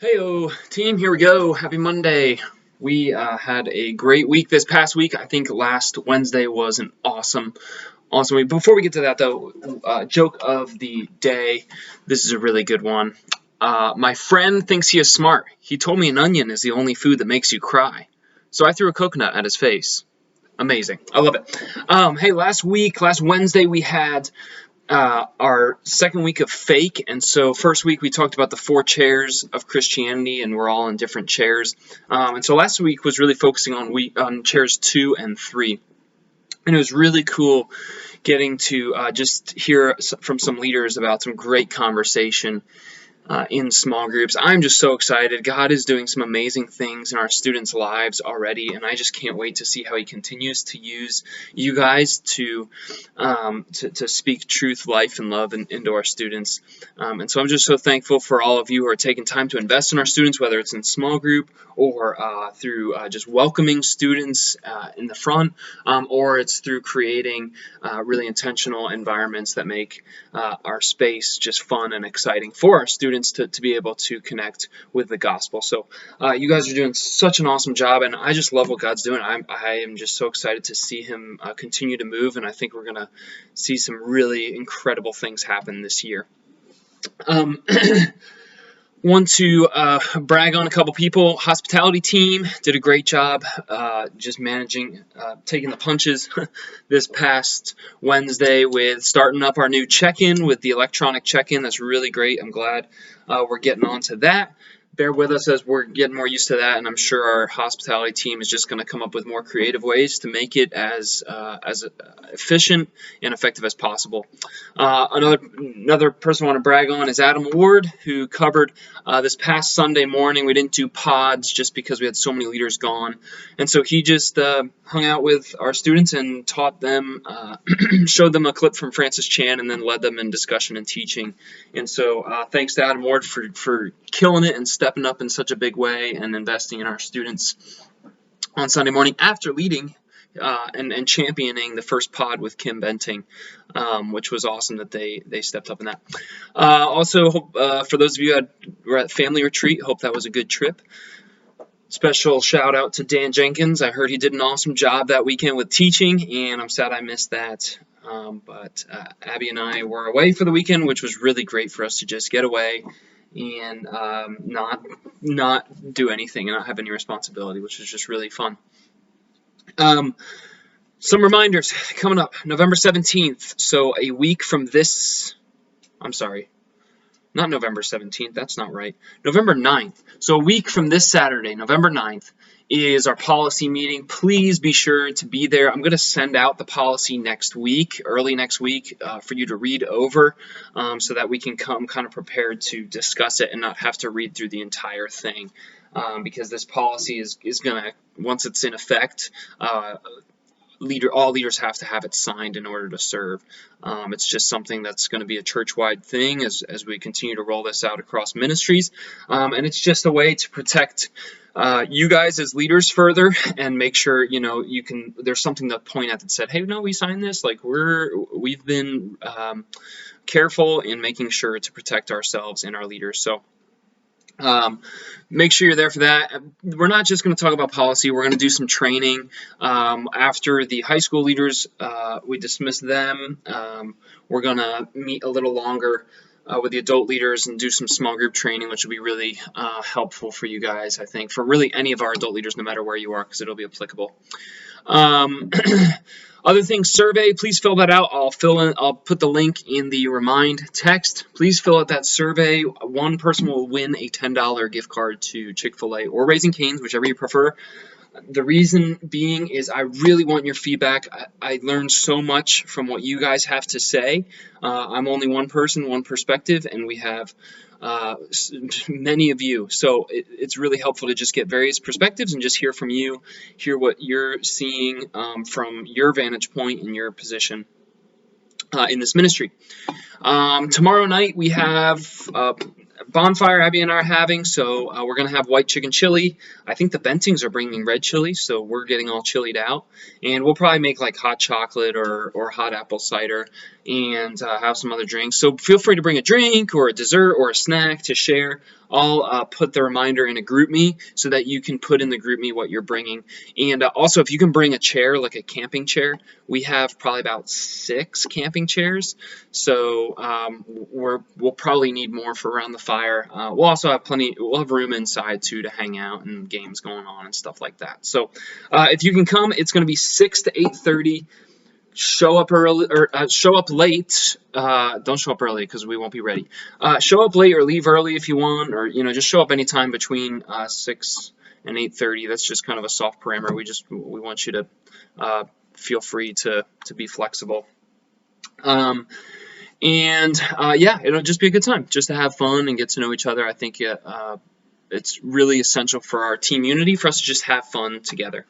Heyo, team, here we go. Happy Monday. We had a great week this past week. I think last Wednesday was an awesome week. Before we get to that, though, joke of the day. This is a really good one. My friend thinks he is smart. He told me an onion is the only food that makes you cry. So I threw a coconut at his face. Amazing. I love it. Hey, last Wednesday, we had our second week of fake, and so first week we talked about the four chairs of Christianity, and we're all in different chairs. And so last week was really focusing on chairs 2 and 3, and it was really cool getting to just hear from some leaders about some great conversation in small groups. I'm just so excited. God is doing some amazing things in our students' lives already, and I just can't wait to see how He continues to use you guys to speak truth, life, and love into our students. And so I'm just so thankful for all of you who are taking time to invest in our students, whether it's in small group or through just welcoming students in the front, or it's through creating really intentional environments that make our space just fun and exciting for our students to be able to connect with the gospel. So you guys are doing such an awesome job, and I just love what God's doing. I am just so excited to see Him continue to move, and I think we're going to see some really incredible things happen this year. Want to brag on a couple people. Hospitality team did a great job just managing, taking the punches this past Wednesday with starting up our new check-in with the electronic check-in. That's really great. I'm glad we're getting on to that. Bear with us as we're getting more used to that, and I'm sure our hospitality team is just going to come up with more creative ways to make it as efficient and effective as possible. Another person I want to brag on is Adam Ward, who covered this past Sunday morning. We didn't do pods just because we had so many leaders gone, and so he just hung out with our students and taught them, showed them a clip from Francis Chan, and then led them in discussion and teaching. And so thanks to Adam Ward for killing it and stepping up in such a big way and investing in our students on Sunday morning after leading and championing the first pod with Kim Benting, which was awesome that they stepped up in that. Also, for those of you who were at family retreat, hope that was a good trip. Special shout out to Dan Jenkins. I heard he did an awesome job that weekend with teaching, and I'm sad I missed that. But Abby and I were away for the weekend, which was really great for us to just get away and not do anything and not have any responsibility, which was just really fun. Some reminders coming up. November 17th, so a week from this, I'm sorry, not November 17th, that's not right, November 9th. So a week from this Saturday, November 9th, is our policy meeting. Please be sure to be there. I'm going to send out the policy next week, early next week, for you to read over so that we can come kind of prepared to discuss it and not have to read through the entire thing. Because this policy is going to, once it's in effect, all leaders have to have it signed in order to serve. It's just something that's going to be a church-wide thing as we continue to roll this out across ministries. And it's just a way to protect you guys as leaders further and make sure, you can, there's something to point at that said, hey, no, we signed this. Like we've been careful in making sure to protect ourselves and our leaders. So make sure you're there for that. We're not just going to talk about policy. We're going to do some training. After the high school leaders, we dismiss them. We're going to meet a little longer with the adult leaders and do some small group training, which will be really helpful for you guys, I think, for really any of our adult leaders, no matter where you are, because it'll be applicable. Other things, survey, please fill that out. I'll put the link in the remind text. Please fill out that survey. One person will win a $10 gift card to Chick-fil-A or Raising Cane's, whichever you prefer. The reason being is I really want your feedback. I learned so much from what you guys have to say. I'm only one person, one perspective, and we have many of you. So it's really helpful to just get various perspectives and just hear from you, hear what you're seeing from your vantage point and your position in this ministry. Tomorrow night we have Bonfire Abbey and I are having, so we're going to have white chicken chili. I think the Bentings are bringing red chili, so we're getting all chilied out. And we'll probably make like hot chocolate or hot apple cider. and have some other drinks. So feel free to bring a drink or a dessert or a snack to share. I'll put the reminder in a GroupMe so that you can put in the GroupMe what you're bringing. And also, if you can bring a chair, like a camping chair, we have probably about 6 camping chairs. So we'll probably need more for around the fire. We'll also have we'll have room inside too to hang out and games going on and stuff like that. So if you can come, it's going to be 6 to 8:30. Show up early or show up late. Don't show up early because we won't be ready. Show up late or leave early if you want, or just show up anytime between 6 and 8:30. That's just kind of a soft parameter. We want you to feel free to be flexible. Yeah, it'll just be a good time, just to have fun and get to know each other. I think it's really essential for our team unity for us to just have fun together.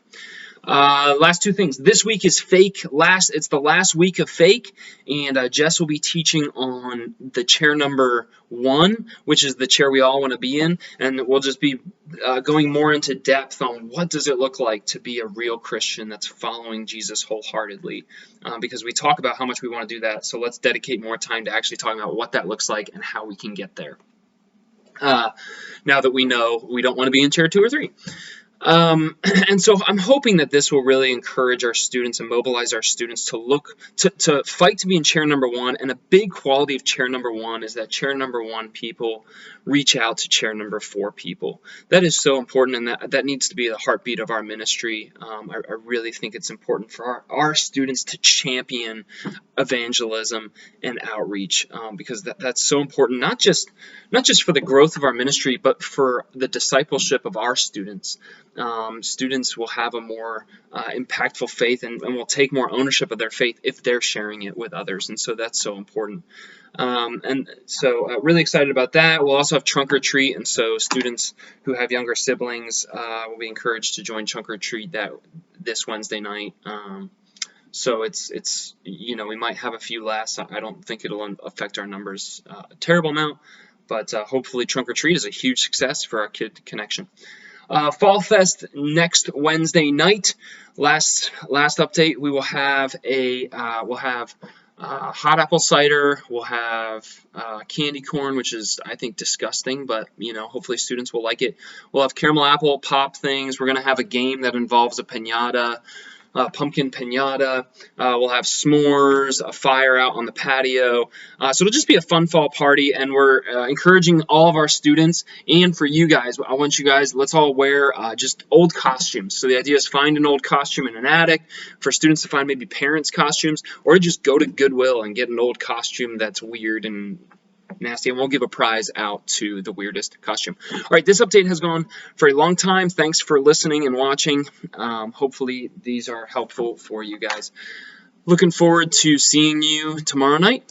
Last 2 things. This week is Fake. It's the last week of Fake, and Jess will be teaching on the chair number 1, which is the chair we all want to be in, and we'll just be going more into depth on what does it look like to be a real Christian that's following Jesus wholeheartedly, because we talk about how much we want to do that, so let's dedicate more time to actually talking about what that looks like and how we can get there. Now that we know we don't want to be in chair 2 or 3. And so I'm hoping that this will really encourage our students and mobilize our students to fight to be in chair number 1. And a big quality of chair number 1 is that chair number 1 people reach out to chair number 4 people. That is so important, and that needs to be the heartbeat of our ministry. I really think it's important for our students to champion evangelism and outreach, because that's so important, not just for the growth of our ministry, but for the discipleship of our students. Students will have a more impactful faith and will take more ownership of their faith if they're sharing it with others, and so that's so important. And so really excited about that. We'll also have trunk or treat, and so students who have younger siblings will be encouraged to join trunk or treat this Wednesday night. So it's we might have a few less. I don't think it'll affect our numbers a terrible amount, but hopefully trunk or treat is a huge success for our kid connection. Fall Fest next Wednesday night. Last update, we will have hot apple cider. We'll have candy corn, which is, I think, disgusting, but hopefully students will like it. We'll have caramel apple pop things. We're going to have a game that involves a piñata. Pumpkin piñata. We'll have s'mores, a fire out on the patio. So it'll just be a fun fall party, and we're encouraging all of our students, and for you guys, I want you guys, let's all wear just old costumes. So the idea is find an old costume in an attic, for students to find maybe parents' costumes, or just go to Goodwill and get an old costume that's weird and nasty, and we'll give a prize out to the weirdest costume. All right, this update has gone for a long time. Thanks for listening and watching. Hopefully these are helpful for you guys. Looking forward to seeing you tomorrow night.